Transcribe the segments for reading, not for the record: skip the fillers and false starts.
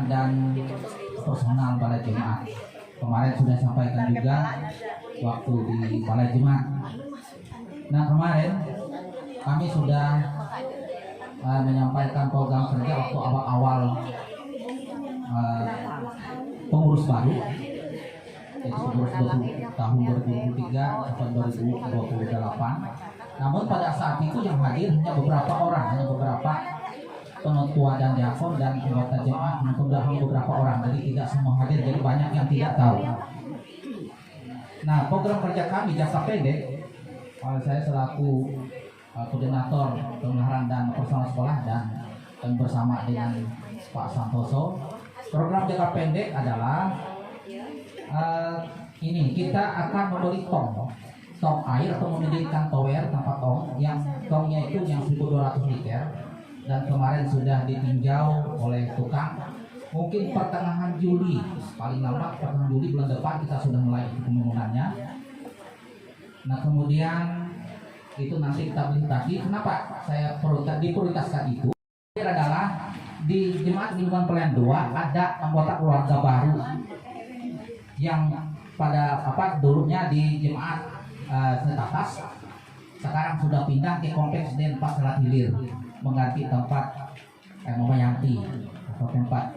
dan personal Balai Jemaat. Kemarin sudah sampaikan juga waktu di Balai Jemaat. Nah, kemarin kami sudah menyampaikan program kerja waktu awal-awal pengurus baru, yaitu pengurus tahun 2023 sampai 2028. Namun pada saat itu yang hadir hanya beberapa orang, hanya beberapa penatua dan diakon dan anggota jemaat, hanya beberapa orang, jadi tidak semua hadir, jadi banyak yang tidak tahu. Nah, program kerja kami jangka pendek, saya selaku koordinator pemeliharaan dan personal sekolah dan bersama dengan Pak Santoso, program jangka pendek adalah ini, kita akan membeli tong air atau mendirikan tower tempat yang tongnya itu yang 1.200 liter, dan kemarin sudah ditinjau oleh tukang. Mungkin pertengahan Juli, paling lambat pertengahan Juli bulan depan kita sudah mulai pembangunannya. Nah, kemudian itu nanti kita beli tadi. Kenapa saya diprioritaskan itu? Ini adalah di Jemaat Lingkungan Pelayan 2 ada anggota keluarga baru yang pada dulunya di Jemaat Setatas, sekarang sudah pindah ke kompleks Denpas Selat Hilir, mengganti tempat Mama Yanti atau tempat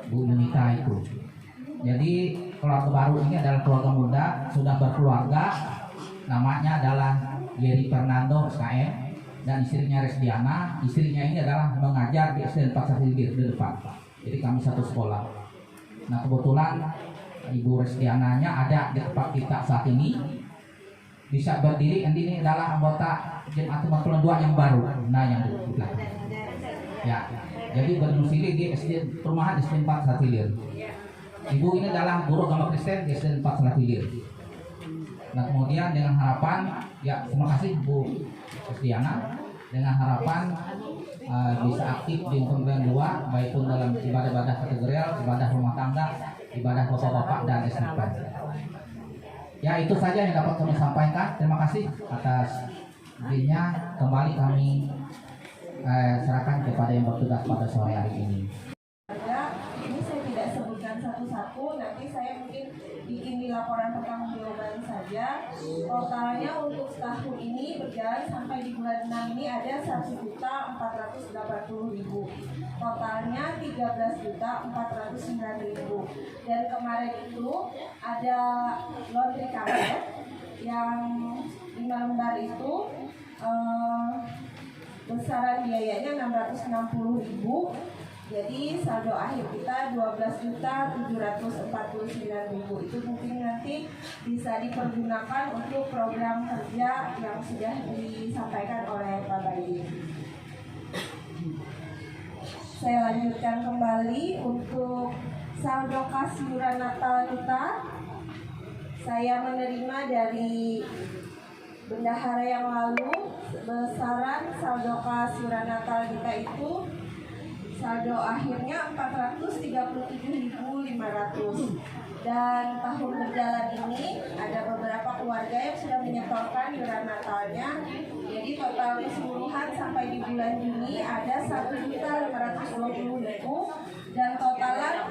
Bu Yunita itu. Jadi keluarga baru ini adalah keluarga muda, sudah berkeluarga, namanya adalah Yeri Fernando SKM dan istrinya Resdiana. Istrinya ini adalah mengajar di SD Denpas Selat Hilir di depan. Jadi kami satu sekolah. Nah, kebetulan Ibu Resdiananya ada di tempat kita saat ini, bisa berdiri. Ini adalah anggota Jemaat Lingkungan 2 yang baru. Nah, yang di belakang. Ya, jadi berdomisili di SD Perumahan SD 4 Selat Hilir. Ibu ini adalah guru agama Kristen di SD 4 Selat Hilir. Nah, kemudian dengan harapan, ya terima kasih Bu Kristiana, dengan harapan bisa aktif di Lingkungan 2, baik pun dalam ibadah-ibadah kategorial, ibadah rumah tangga, ibadah bapak-bapak dan SNP. Ya, itu saja yang dapat kami sampaikan. Terima kasih atas idenya. Kembali kami serahkan kepada yang bertugas pada sore hari ini. Ini saya tidak sebutkan satu-satu, nanti saya mungkin bikin di laporan pertanggungjawaban saja. Totalnya untuk tahun ini berjalan sampai di bulan 6 ini ada 1.480.000. Totalnya 13.409.000. Dan kemarin itu ada laundry karet yang 5 lembar itu besaran biayanya 660.000. Jadi saldo akhir kita 12.749.000. Itu mungkin nanti bisa dipergunakan untuk program kerja yang sudah disampaikan oleh Pak Bayi. Saya lanjutkan kembali untuk saldo kas iuran Natal kita. Saya menerima dari bendahara yang lalu besaran saldo kas iuran Natal kita itu saldo akhirnya 437.500. Dan tahun berjalan ini ada beberapa keluarga yang sudah menyetorkan iuran Natalnya. Jadi total keseluruhan sampai di bulan Juni ada 1.520.000, dan totalan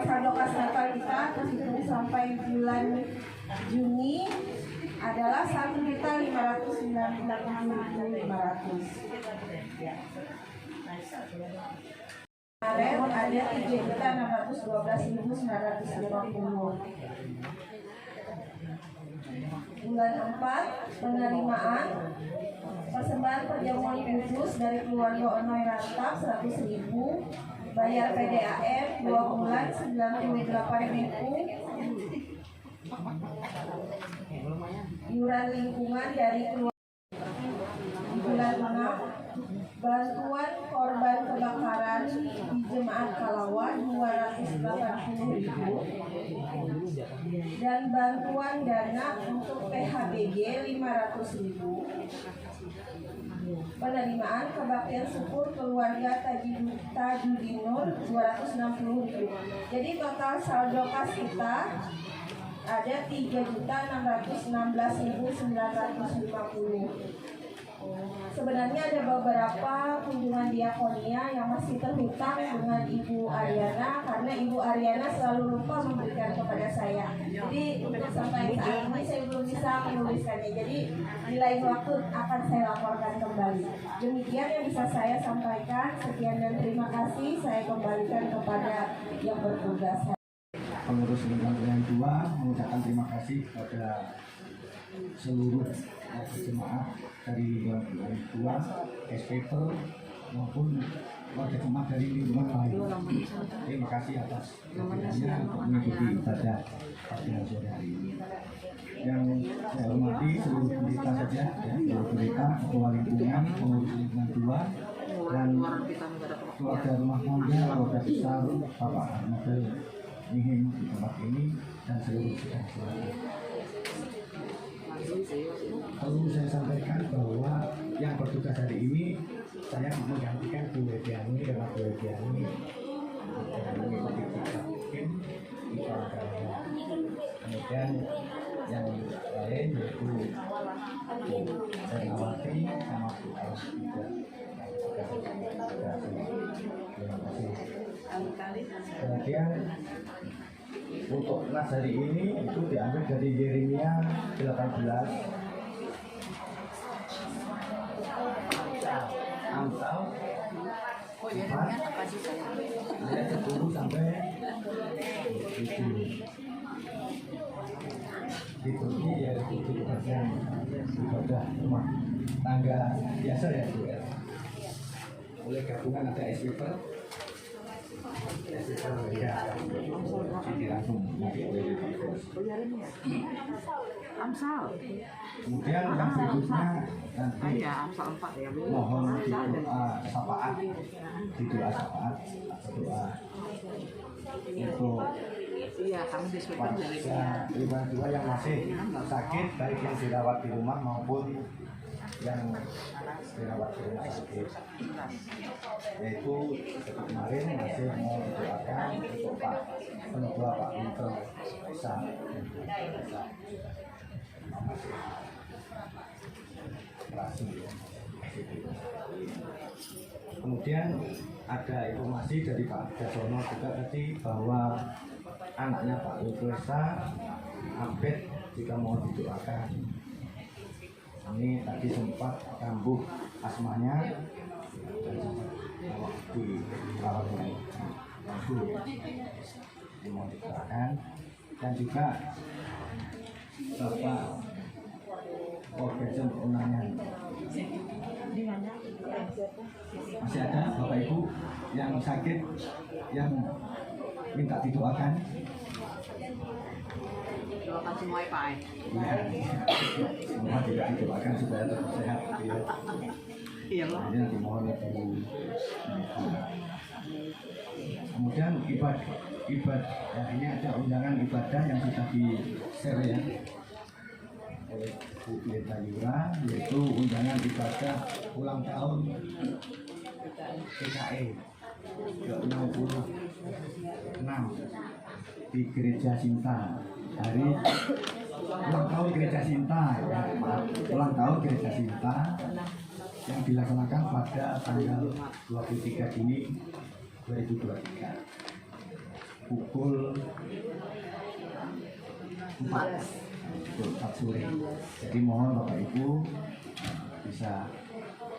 saldo kas Natal kita terhitung sampai bulan Juni adalah 1.597.500. Kemarin ada 3.612.950. Bulan 4 penerimaan persembahan perjamuan khusus dari keluarga Onoy Rantap 100.000, bayar PDAM 2 bulan 98.000, iuran lingkungan dari keluarga bulan 6, bantuan korban kebakaran di Jemaat Kalawan 280.000, dan bantuan dana untuk PHBG 500.000. Penerimaan kebaktian syukur keluarga Tajudinur 260.000. Jadi total saldo kas kita ada 3.616.950. Sebenarnya ada beberapa kunjungan diakonia yang masih terhutang dengan Ibu Ariana karena Ibu Ariana selalu lupa memberikan kepada saya. Jadi untuk sampai saat ini saya belum bisa menuliskannya. Jadi di lain waktu akan saya laporkan kembali. Demikian yang bisa saya sampaikan. Sekian dan terima kasih. Saya kembalikan kepada yang bertugas. Pengurus lingkungan 2 mengucapkan terima kasih kepada seluruh jemaah dari lingkungan 2, SPP maupun warga jemaah dari lingkungan lain. Terima kasih atas kehadirannya untuk mengikuti ibadah pada sore hari ini. Yang saya hormati seluruh pendeta saja, ya, seluruh pendeta, ketua lingkungan, pengurus lingkungan 2, dan keluarga rumah tangga, keluarga besar Bapak Armadel Nihim di tempat ini dan seluruh saudara-saudara. Perlu saya sampaikan bahwa yang bertugas hari ini saya menggantikan Bu Ediani karena Bu Ediani mengikuti mungkin kemudian yang lain yaitu Senawati sama Bu Alas juga. Terima kasih. Kemudian untuk nas hari ini itu diambil dari Yeremia 18 Amsal 4 ayat 10 sampai 7. Diikuti ya 7% ibadah rumah tangga biasa ya Bu ya. Oleh gabungan ada SPP ya, jadi langsung Amsal. kemudian yang berikutnya nanti Ya, Amsal 4 ya. mohon di doa syafaat, di doa syafaat atau doa untuk Iya, kami disebutkan dari pasca lingkungan 2 yang masih sakit, baik yang dirawat di rumah maupun yang dirawat di rumah sakit, yaitu seperti kemarin masih mau doakan untuk Pak Pentua Pak Winter bisa operasi. Kemudian ada informasi dari Pak Gasono juga tadi bahwa anaknya Pak Winter Abed jika mau didoakan. Ini tadi sempat kambuh asmanya dan sempat dirawat di mau didoakan, dan juga Bapak Korbejan Unangan. Masih ada Bapak Ibu yang sakit yang minta didoakan? doakan semua ya Pak. Ya, semua tidak didoakan supaya tetap sehat. Ya. Iya loh. Ini nanti mohon lebih. Kemudian ibadah ya, ini ada undangan ibadah yang sudah di-share ya oleh Bu Pendeta Yura, yaitu undangan ibadah ulang tahun PKE ke-66 di Gereja Sinta. Hari ulang tahun Gereja Sinta ya, maaf, ulang tahun Gereja Sinta yang dilaksanakan pada tanggal 23 Juni 2023 pukul 4 sore. Jadi mohon Bapak Ibu bisa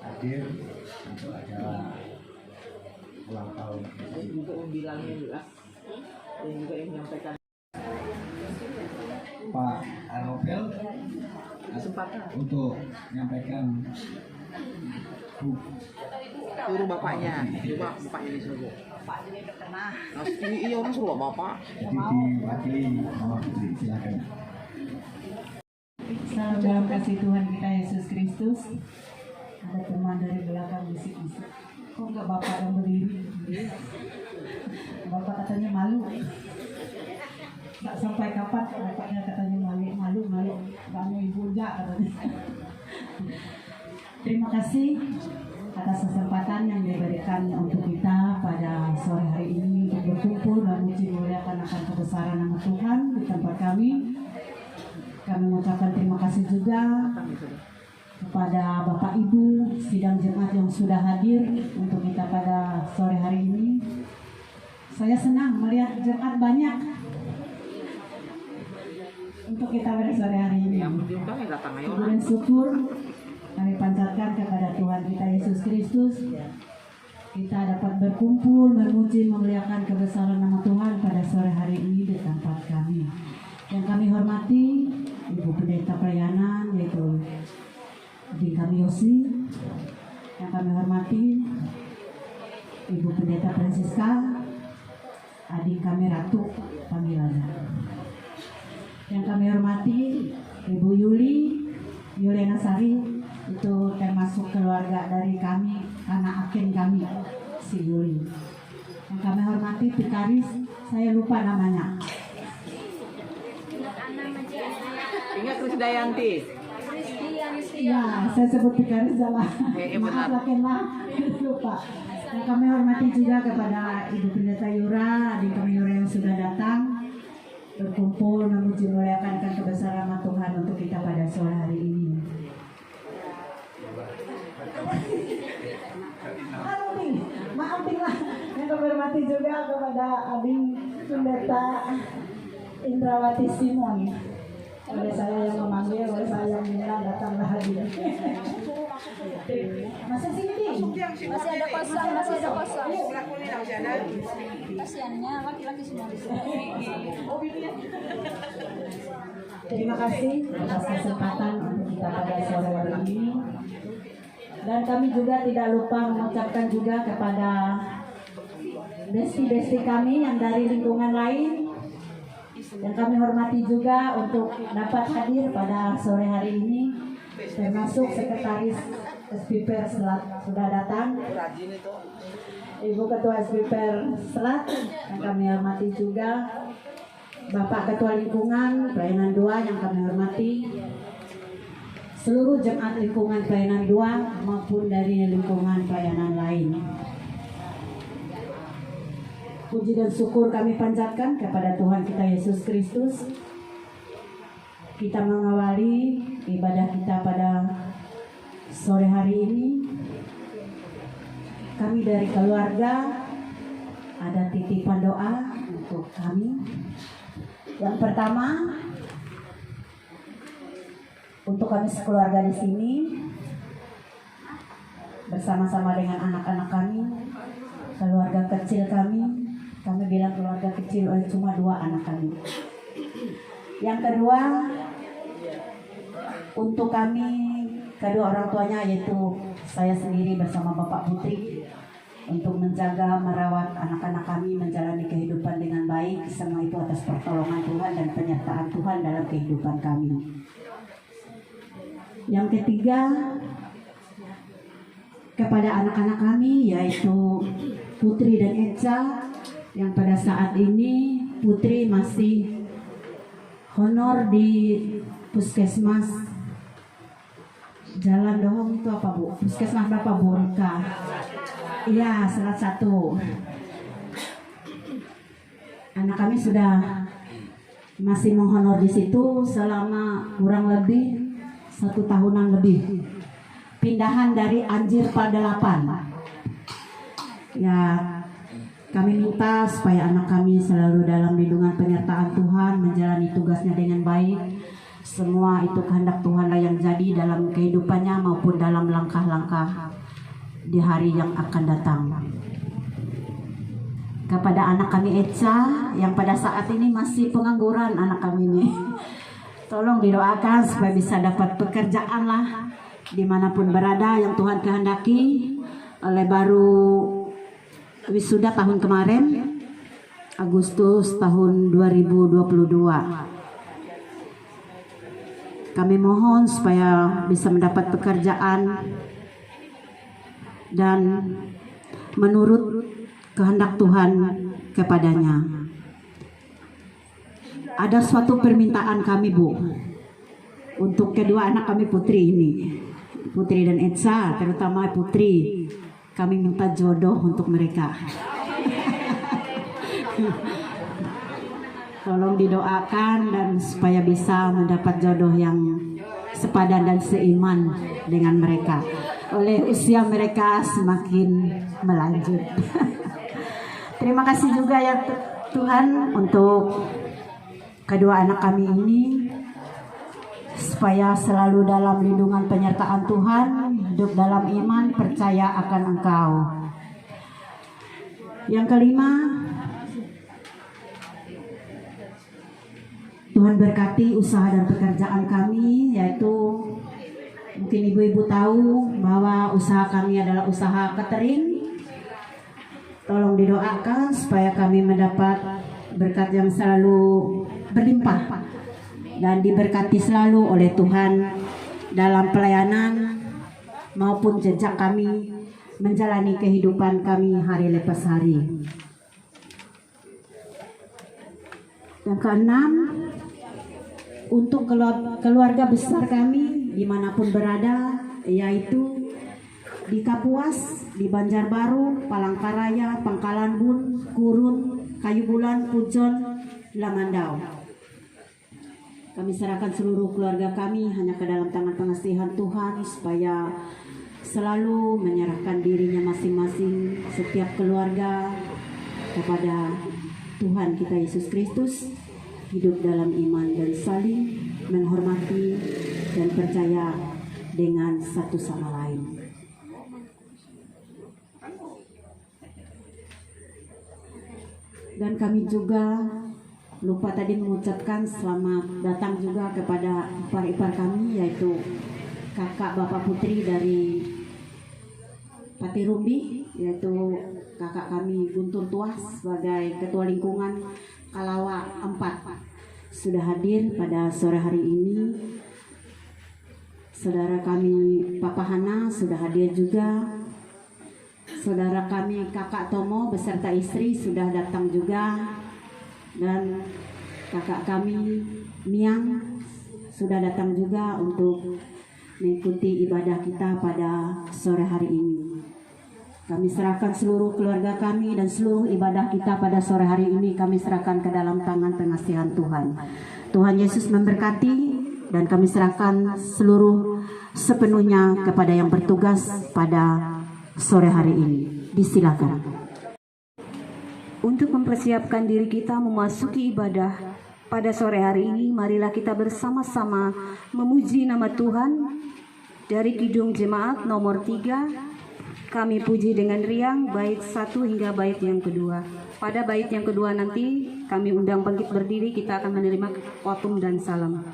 hadir untuk acara ulang tahun. Saya juga membilangnya juga, dan juga yang menyampaikan Pak Arnopel kesempatan. untuk menyampaikan Suruh bapaknya, coba bapaknya disuruh. Bapaknya udah pernah. Iya orang suruh bapak. jadi diwakili Mama Putri, silakan. Salam dalam kasih Tuhan kita Yesus Kristus. Ada teman dari belakang bisik-bisik. Kok enggak bapak yang berdiri? Bapak katanya malu. Nggak sampai kapan bapaknya katanya malu. Nggak mau ibu katanya. Terima kasih atas kesempatan yang diberikan untuk kita pada sore hari ini untuk berkumpul dan memuji muliakan akan kebesaran nama Tuhan di tempat kami. Kami mengucapkan terima kasih juga kepada Bapak Ibu sidang jemaat yang sudah hadir untuk kita pada sore hari ini. Saya senang melihat jemaat banyak untuk kita pada sore hari ini. Kemudian syukur kami panjatkan kepada Tuhan kita Yesus Kristus. Kita dapat berkumpul, memuji, memuliakan kebesaran nama Tuhan pada sore hari ini di tempat kami. Yang kami hormati Ibu Pendeta Pelayanan, yaitu adik kami Yosi. Yang kami hormati Ibu Pendeta Francisca, adik kami Ratu panggilannya. Yang kami hormati Ibu Yuliana Sari, itu termasuk keluarga dari kami, anak akin kami, si Yuli. Yang kami hormati Vikaris, saya lupa namanya. Ingat Krisdayanti. Ya, saya sebut Vikaris salah. Maaf lah, lupa. Yang kami hormati juga kepada Ibu Pendeta Yura, adik kami Yura yang sudah datang berkumpul memuji memuliakan kebesaran nama Tuhan untuk kita pada sore hari ini. Maafin lah. Yang kami hormati juga kepada adik Pendeta Indrawati Simon. Oleh saya yang memanggil, oleh saya yang bilang datanglah hadir. Masih sini nih. Masih ada kosong. Kasiannya laki-laki semua di sini. Terima kasih atas kesempatan untuk kita pada sore hari ini. Dan kami juga tidak lupa mengucapkan juga kepada besti-besti kami yang dari lingkungan lain yang kami hormati juga untuk dapat hadir pada sore hari ini, termasuk Sekretaris SPPR Selat sudah datang, Ibu Ketua SPPR Selat yang kami hormati juga, Bapak Ketua Lingkungan Pelayanan 2 yang kami hormati, seluruh jemaat lingkungan Pelayanan 2 maupun dari lingkungan pelayanan lain. Puji dan syukur kami panjatkan kepada Tuhan kita Yesus Kristus. Kita mengawali ibadah kita pada sore hari ini. Kami dari keluarga ada titipan doa untuk kami. Yang pertama, untuk kami sekeluarga di sini bersama-sama dengan anak-anak kami, keluarga kecil kami. Kami bilang keluarga kecil oleh cuma 2 anak kami. Yang kedua, untuk kami kedua orang tuanya, yaitu saya sendiri bersama Bapak Putri, untuk menjaga, merawat anak-anak kami menjalani kehidupan dengan baik. Semua itu atas pertolongan Tuhan dan penyertaan Tuhan dalam kehidupan kami. Yang ketiga, kepada anak-anak kami, yaitu Putri dan Eca, yang pada saat ini Putri masih honor di Puskesmas Jalan Dohong itu apa Bu? Puskesmas Bapak Burka. Iya, salah satu. Anak kami sudah masih menghonor di situ selama kurang lebih 1 tahunan lebih. Pindahan dari Anjir Padalapan. Ya, kami minta supaya anak kami selalu dalam lindungan penyertaan Tuhan, menjalani tugasnya dengan baik. Semua itu kehendak Tuhanlah yang jadi dalam kehidupannya maupun dalam langkah-langkah di hari yang akan datang. Kepada anak kami Eca yang pada saat ini masih pengangguran, anak kami ini, tolong didoakan supaya bisa dapat pekerjaan lah dimanapun berada yang Tuhan kehendaki. Oleh baru wisuda tahun kemarin, Agustus tahun 2022. Kami mohon supaya bisa mendapat pekerjaan dan menurut kehendak Tuhan kepadanya. Ada suatu permintaan kami Bu, untuk kedua anak kami Putri ini, Putri dan Eca, terutama Putri. Kami minta jodoh untuk mereka. Tolong didoakan dan supaya bisa mendapat jodoh yang sepadan dan seiman dengan mereka. Oleh usia mereka semakin melanjut. Terima kasih juga ya Tuhan untuk kedua anak kami ini, supaya selalu dalam lindungan penyertaan Tuhan, hidup dalam iman, percaya akan Engkau. Yang kelima, Tuhan berkati usaha dan pekerjaan kami, yaitu mungkin ibu-ibu tahu bahwa usaha kami adalah usaha catering. Tolong didoakan supaya kami mendapat berkat yang selalu berlimpah dan diberkati selalu oleh Tuhan dalam pelayanan maupun jejak kami menjalani kehidupan kami hari lepas hari. Yang keenam, untuk keluarga besar kami dimanapun berada, yaitu di Kapuas, di Banjarbaru, Palangkaraya, Pangkalanbun, Kurun, Kayu Bulan, Pujon, Lamandau. Kami serahkan seluruh keluarga kami hanya ke dalam tangan pengasihan Tuhan, supaya selalu menyerahkan dirinya masing-masing setiap keluarga kepada Tuhan kita Yesus Kristus, hidup dalam iman dan saling menghormati dan percaya dengan satu sama lain. Dan kami juga lupa tadi mengucapkan selamat datang juga kepada ipar-ipar kami, yaitu kakak Bapak Putri dari Patirumbi, yaitu kakak kami Guntur Tuas sebagai Ketua Lingkungan Kalawa 4 sudah hadir pada sore hari ini. Saudara kami Papa Hana sudah hadir juga. Saudara kami Kakak Tomo beserta istri sudah datang juga. Dan kakak kami Miang sudah datang juga untuk mengikuti ibadah kita pada sore hari ini. Kami serahkan seluruh keluarga kami dan seluruh ibadah kita pada sore hari ini kami serahkan ke dalam tangan pengasihan Tuhan. Tuhan Yesus memberkati, dan kami serahkan seluruh sepenuhnya kepada yang bertugas pada sore hari ini. Disilakan. Untuk mempersiapkan diri kita memasuki ibadah pada sore hari ini, marilah kita bersama-sama memuji nama Tuhan dari Kidung Jemaat nomor 3. Kami puji dengan riang bait 1 hingga bait yang kedua. Pada bait yang kedua nanti kami undang bangkit berdiri, kita akan menerima khotbah dan salam.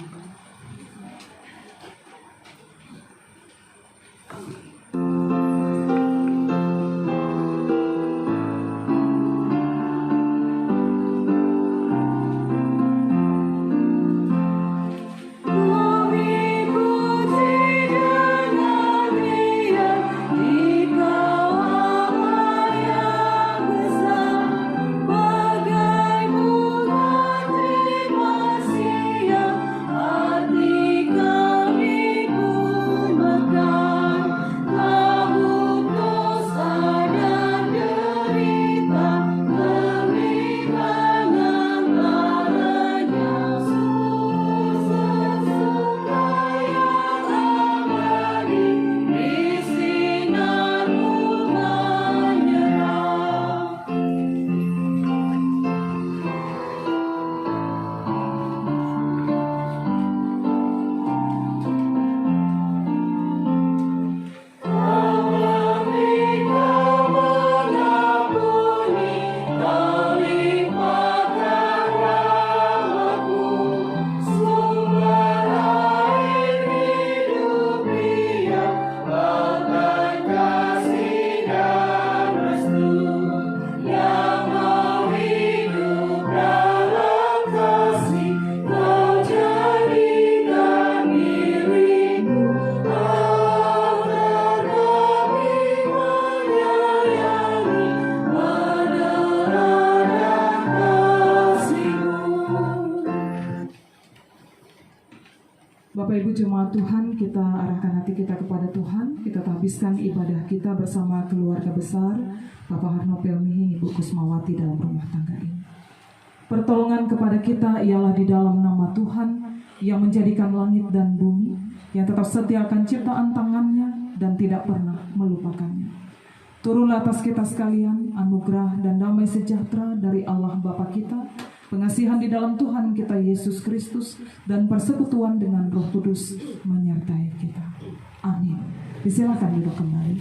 Bapak Ibu jemaat Tuhan, kita arahkan hati kita kepada Tuhan. Kita habiskan ibadah kita bersama keluarga besar Bapak Harno Pelmihi, Ibu Kusmawati dalam rumah tangga ini. Pertolongan kepada kita ialah di dalam nama Tuhan yang menjadikan langit dan bumi, yang tetap setia akan ciptaan tangannya dan tidak pernah melupakannya. Turunlah atas kita sekalian anugerah dan damai sejahtera dari Allah Bapa kita, pengasihan di dalam Tuhan kita Yesus Kristus, dan persekutuan dengan Roh Kudus menyertai kita. Amin. Disilakan duduk kembali.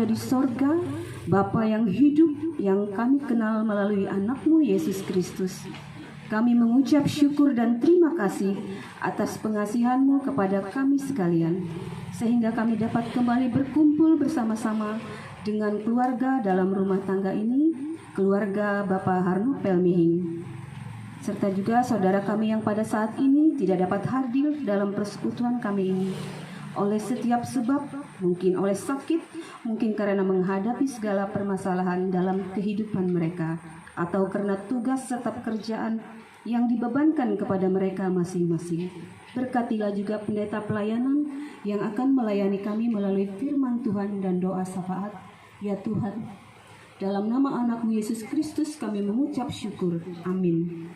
Di sorga, Bapa yang hidup yang kami kenal melalui anak-Mu Yesus Kristus, kami mengucap syukur dan terima kasih atas pengasihan-Mu kepada kami sekalian, sehingga kami dapat kembali berkumpul bersama-sama dengan keluarga dalam rumah tangga ini, keluarga Bapak Harno Pelmihing, serta juga saudara kami yang pada saat ini tidak dapat hadir dalam persekutuan kami ini, oleh setiap sebab, mungkin oleh sakit, mungkin karena menghadapi segala permasalahan dalam kehidupan mereka, atau karena tugas serta pekerjaan yang dibebankan kepada mereka masing-masing. Berkatilah juga pendeta pelayanan yang akan melayani kami melalui firman Tuhan dan doa syafaat. Ya Tuhan, dalam nama anak-Mu Yesus Kristus kami mengucap syukur. Amin.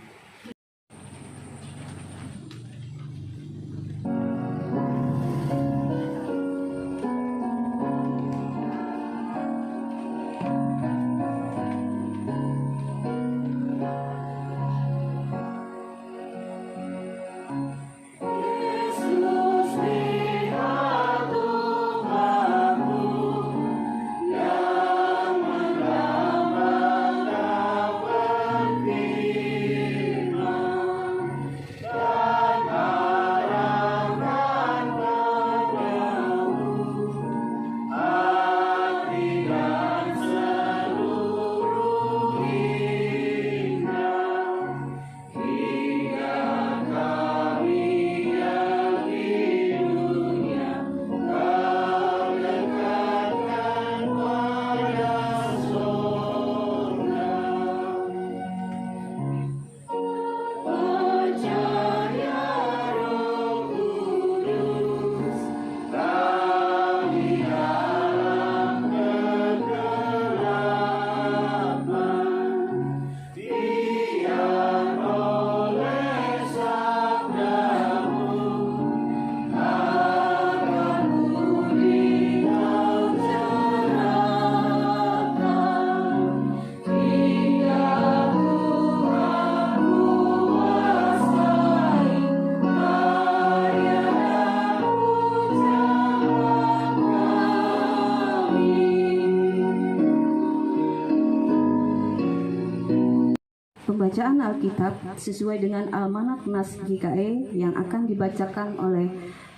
Pembacaan Alkitab sesuai dengan Almanak Nas GKE yang akan dibacakan oleh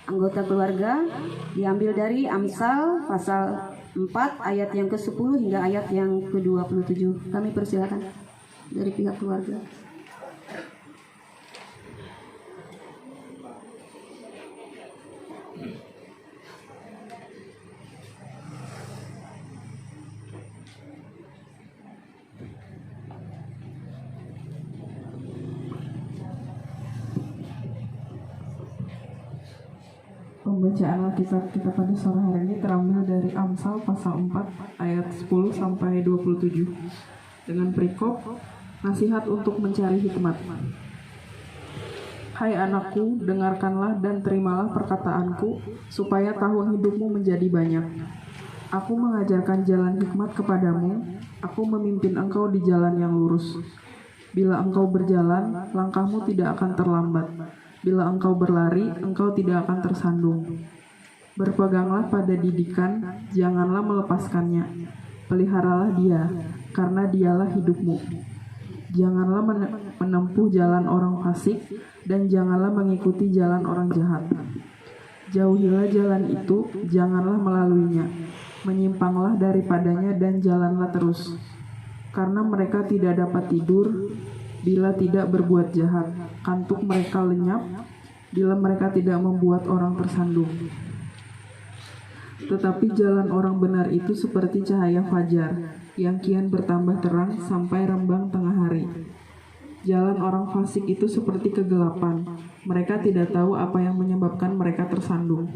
anggota keluarga diambil dari Amsal pasal 4 ayat yang ke-10 hingga ayat yang ke-27. Kami persilakan dari pihak keluarga. Pembacaan Alkitab kita pada sore hari ini terambil dari Amsal pasal 4 ayat 10 sampai 27 dengan perikop nasihat untuk mencari hikmat. Hai anakku, dengarkanlah dan terimalah perkataanku supaya tahun hidupmu menjadi banyak. Aku mengajarkan jalan hikmat kepadamu, aku memimpin engkau di jalan yang lurus. Bila engkau berjalan, langkahmu tidak akan terlambat. Bila engkau berlari, engkau tidak akan tersandung. Berpeganglah pada didikan, janganlah melepaskannya. Peliharalah dia, karena dialah hidupmu. Janganlah menempuh jalan orang fasik, dan janganlah mengikuti jalan orang jahat. Jauhilah jalan itu, janganlah melaluinya. Menyimpanglah daripadanya dan jalanlah terus. Karena mereka tidak dapat tidur bila tidak berbuat jahat, kantuk mereka lenyap bila mereka tidak membuat orang tersandung. Tetapi jalan orang benar itu seperti cahaya fajar, yang kian bertambah terang sampai rembang tengah hari. Jalan orang fasik itu seperti kegelapan, mereka tidak tahu apa yang menyebabkan mereka tersandung.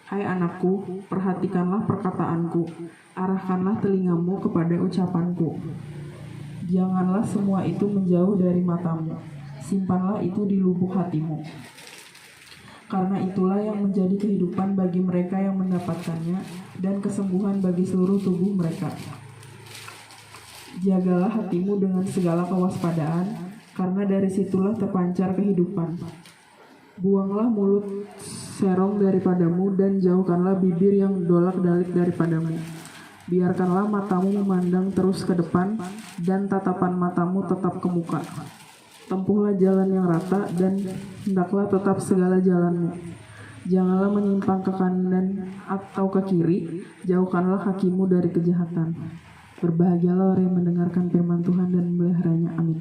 Hai anakku, perhatikanlah perkataanku, arahkanlah telingamu kepada ucapanku. Janganlah semua itu menjauh dari matamu, simpanlah itu di lubuk hatimu. Karena itulah yang menjadi kehidupan bagi mereka yang mendapatkannya dan kesembuhan bagi seluruh tubuh mereka. Jagalah hatimu dengan segala kewaspadaan, karena dari situlah terpancar kehidupan. Buanglah mulut serong daripadamu dan jauhkanlah bibir yang dolak-dalik daripadamu. Biarkanlah matamu memandang terus ke depan dan tatapan matamu tetap ke muka. Tempuhlah jalan yang rata dan hendaklah tetap segala jalanmu. Janganlah menyimpang ke kanan atau ke kiri, jauhkanlah kakimu dari kejahatan. Berbahagialah orang yang mendengarkan firman Tuhan dan memeliharanya. Amin.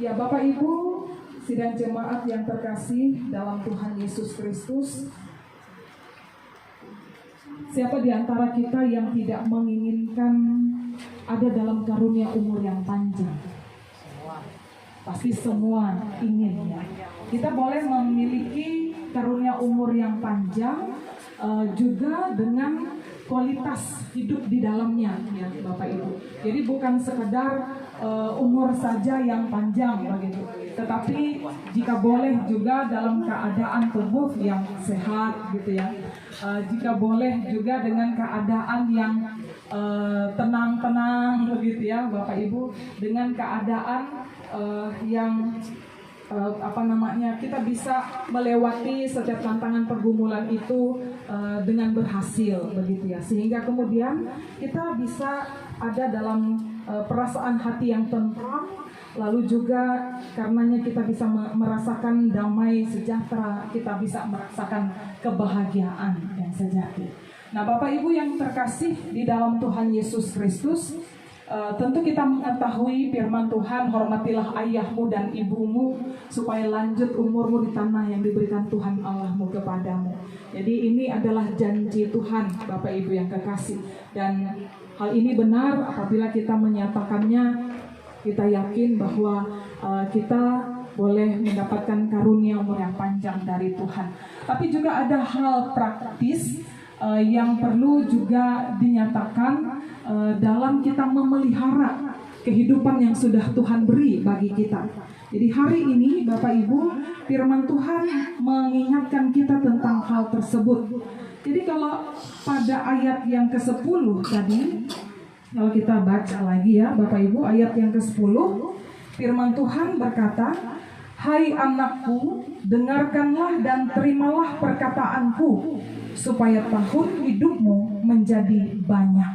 Ya, Bapak Ibu, sidang jemaat yang terkasih dalam Tuhan Yesus Kristus, siapa di antara kita yang tidak menginginkan ada dalam karunia umur yang panjang? Pasti semua ingin, ya. Kita boleh memiliki karunia umur yang panjang, juga dengan kualitas hidup di dalamnya, ya Bapak Ibu. Jadi bukan sekedar umur saja yang panjang begitu, tetapi jika boleh juga dalam keadaan tubuh yang sehat gitu ya. jika boleh juga dengan keadaan yang tenang-tenang begitu ya Bapak Ibu, dengan keadaan yang kita bisa melewati setiap tantangan pergumulan itu dengan berhasil begitu ya, sehingga kemudian kita bisa ada dalam perasaan hati yang tentram, lalu juga karenanya kita bisa merasakan damai sejahtera, kita bisa merasakan kebahagiaan yang sejati. Nah Bapak Ibu yang terkasih di dalam Tuhan Yesus Kristus, tentu kita mengetahui firman Tuhan, hormatilah ayahmu dan ibumu supaya lanjut umurmu di tanah yang diberikan Tuhan Allahmu kepadamu. Jadi ini adalah janji Tuhan Bapak Ibu yang kekasih, dan hal ini benar apabila kita menyatakannya. Kita yakin bahwa kita boleh mendapatkan karunia umur yang panjang dari Tuhan. Tapi juga ada hal praktis yang perlu juga dinyatakan dalam kita memelihara kehidupan yang sudah Tuhan beri bagi kita. Jadi hari ini Bapak Ibu, firman Tuhan mengingatkan kita tentang hal tersebut. Jadi kalau pada ayat yang ke-10 tadi, kalau kita baca lagi ya Bapak Ibu, ayat yang ke-10, firman Tuhan berkata, "Hai anakku, dengarkanlah dan terimalah perkataanku, supaya tahun hidupmu menjadi banyak."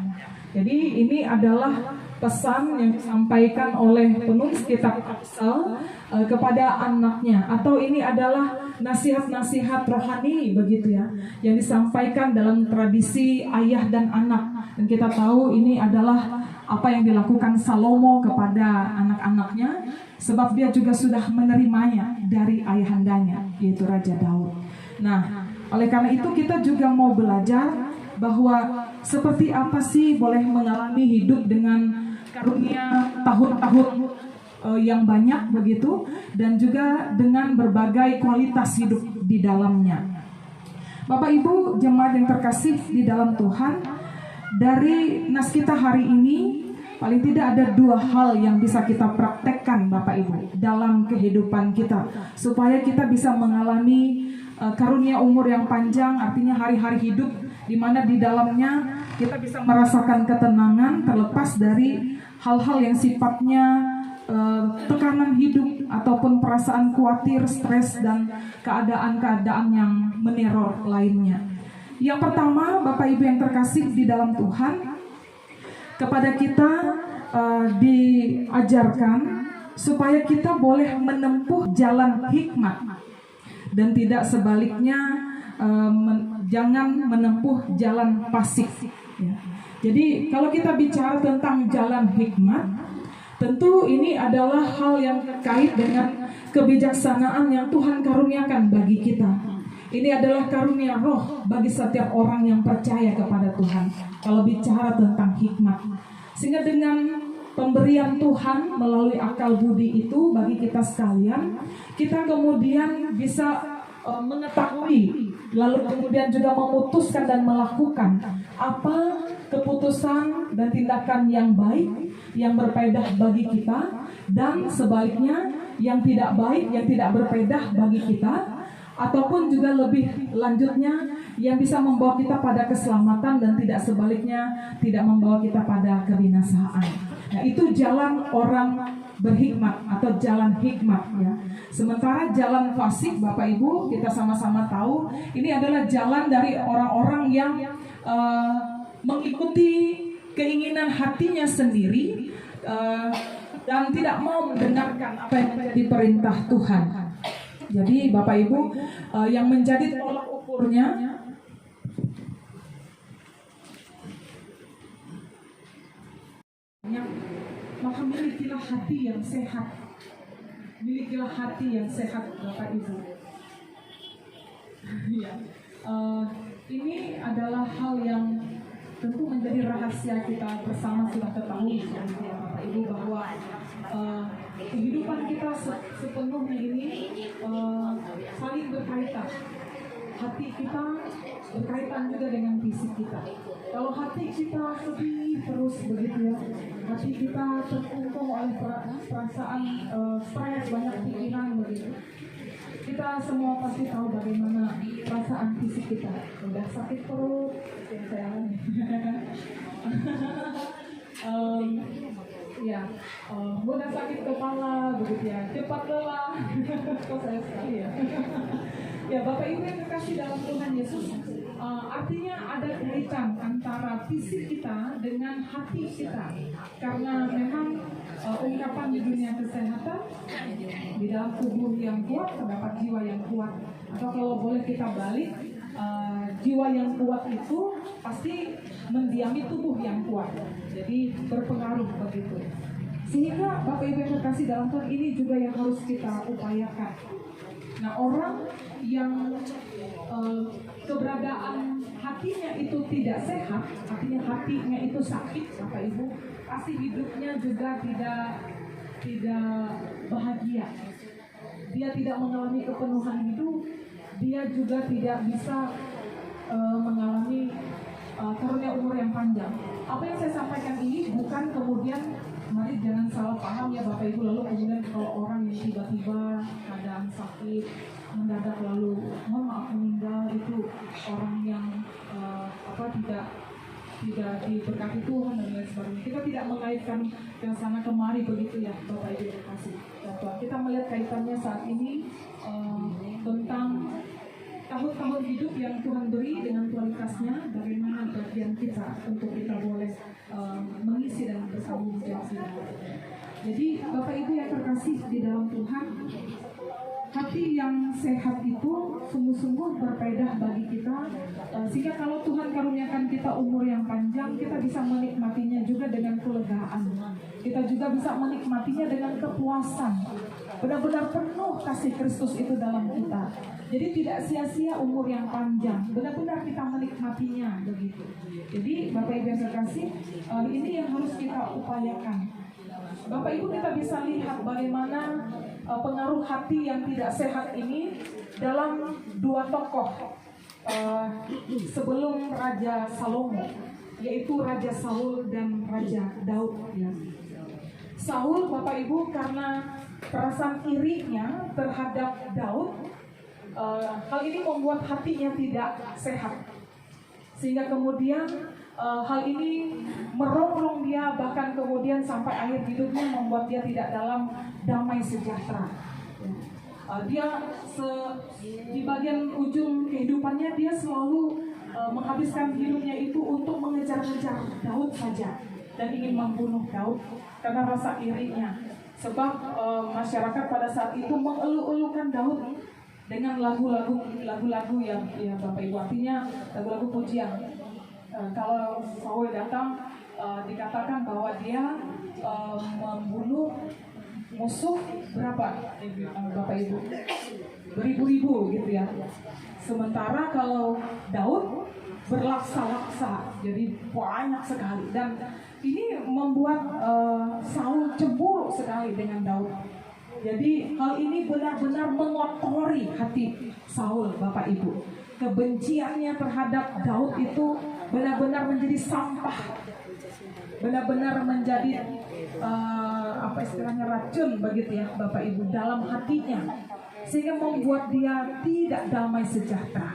Jadi ini adalah pesan yang disampaikan oleh penulis kitab Amsal kepada anaknya, atau ini adalah nasihat-nasihat rohani begitu ya, yang disampaikan dalam tradisi ayah dan anak. Dan kita tahu ini adalah apa yang dilakukan Salomo kepada anak-anaknya, sebab dia juga sudah menerimanya dari ayahandanya, yaitu Raja Daud. Nah, oleh karena itu kita juga mau belajar bahwa seperti apa sih boleh mengalami hidup dengan karunia tahun-tahun yang banyak begitu, dan juga dengan berbagai kualitas hidup di dalamnya. Bapak Ibu jemaat yang terkasih di dalam Tuhan, dari nas kita hari ini paling tidak ada dua hal yang bisa kita praktekkan Bapak Ibu dalam kehidupan kita, supaya kita bisa mengalami karunia umur yang panjang, artinya hari-hari hidup di mana di dalamnya kita bisa merasakan ketenangan terlepas dari hal-hal yang sifatnya tekanan hidup ataupun perasaan khawatir, stres, dan keadaan-keadaan yang meneror lainnya. Yang pertama, Bapak Ibu yang terkasih di dalam Tuhan, kepada kita diajarkan supaya kita boleh menempuh jalan hikmat dan tidak sebaliknya, jangan menempuh jalan pasif. Ya. Jadi kalau kita bicara tentang jalan hikmat, tentu ini adalah hal yang terkait dengan kebijaksanaan yang Tuhan karuniakan bagi kita. Ini adalah karunia roh bagi setiap orang yang percaya kepada Tuhan. Kalau bicara tentang hikmat, sehingga dengan pemberian Tuhan melalui akal budi itu bagi kita sekalian, kita kemudian bisa mengetahui, lalu kemudian juga memutuskan dan melakukan apa keputusan dan tindakan yang baik, yang berfaedah bagi kita, dan sebaliknya yang tidak baik, yang tidak berfaedah bagi kita, ataupun juga lebih lanjutnya yang bisa membawa kita pada keselamatan dan tidak sebaliknya, tidak membawa kita pada kebinasaan. Nah, itu jalan orang berhikmat atau jalan hikmat ya. Sementara jalan fasik, Bapak Ibu, kita sama-sama tahu ini adalah jalan dari orang-orang yang mengikuti keinginan hatinya sendiri dan tidak mau mendengarkan apa yang menjadi perintah Tuhan. Jadi Bapak Ibu, yang menjadi tolak ukurnya maka milikilah hati yang sehat. Milikilah hati yang sehat Bapak Ibu. Ya, ini adalah hal yang tentu menjadi rahasia kita bersama sudah ketahui ya Bapak Ibu, bahwa kehidupan kita sepenuhnya ini saling berkaitan. Hati kita berkaitan juga dengan fisik kita. Kalau hati kita sedih terus begitu ya, hati kita terkungkung oleh perasaan stres, banyak pikiran begitu, Kita semua pasti tahu bagaimana perasaan fisik kita. Udah sakit perut, yang saya alami. Udah sakit kepala, begitu ya. Cepat lelah. Kok saya sekali ya. Ya, Bapak Ibu yang terkasih dalam Tuhan Yesus, artinya ada kaitan antara fisik kita dengan hati kita. Karena memang ungkapan di dunia kesehatan, di dalam tubuh yang kuat terdapat jiwa yang kuat. Atau kalau boleh kita balik, jiwa yang kuat itu pasti mendiami tubuh yang kuat. Jadi berpengaruh begitu. Sehingga Bapak Ibu yang terkasih dalam Tuhan, ini juga yang harus kita upayakan. Nah, orang yang keberadaan hatinya itu tidak sehat, artinya hatinya itu sakit, Bapak Ibu, pasti hidupnya juga tidak bahagia. Dia tidak mengalami kepenuhan hidup, dia juga tidak bisa mengalami karunia umur yang panjang. Apa yang saya sampaikan ini bukan kemudian, mari jangan salah paham ya Bapak Ibu, lalu kemudian kalau orang yang tiba-tiba keadaan sakit mendadak lalu mohon maaf meninggal, itu orang yang tidak diberkati Tuhan dan lain sebagainya. Kita tidak mengaitkan ke sana kemari begitu ya Bapak Ibu terkasih. Kita melihat kaitannya saat ini tentang tahun-tahun hidup yang Tuhan beri dengan kualitasnya, bagaimana bagian kita untuk kita boleh mengisi dan bertanggung jawab. Jadi Bapak Ibu yang terkasih di dalam Tuhan, hati yang sehat itu sungguh-sungguh berfaedah bagi kita, sehingga kalau Tuhan karuniakan kita umur yang panjang, kita bisa menikmatinya juga dengan kelegaan. Kita juga bisa menikmatinya dengan kepuasan. Benar-benar penuh kasih Kristus itu dalam kita. Jadi tidak sia-sia umur yang panjang, benar-benar kita menikmatinya begitu. Jadi Bapak Ibu yang terkasih, ini yang harus kita upayakan. Bapak Ibu, kita bisa lihat bagaimana pengaruh hati yang tidak sehat ini dalam dua tokoh sebelum Raja Salomo, yaitu Raja Saul dan Raja Daud. Ya. Saul, Bapak Ibu, karena perasaan irinya terhadap Daud, hal ini membuat hatinya tidak sehat, sehingga kemudian hal ini merongrong dia, bahkan kemudian sampai akhir hidupnya membuat dia tidak dalam damai sejahtera. Dia di bagian ujung kehidupannya dia selalu menghabiskan hidupnya itu untuk mengejar-ngejar Daud saja dan ingin membunuh Daud karena rasa irinya. Sebab masyarakat pada saat itu mengeluh-elukan Daud dengan lagu-lagu yang ya Bapak Ibu, artinya lagu-lagu pujian. Kalau Saul datang, dikatakan bahwa dia membunuh musuh berapa Bapak Ibu? Beribu-ribu gitu ya. Sementara kalau Daud berlaksa-laksa, jadi banyak sekali. Dan ini membuat Saul cemburu sekali dengan Daud. Jadi hal ini benar-benar mengotori hati Saul, Bapak Ibu. Kebenciannya terhadap Daud itu benar-benar menjadi sampah, benar-benar menjadi racun begitu ya Bapak Ibu dalam hatinya, sehingga membuat dia tidak damai sejahtera,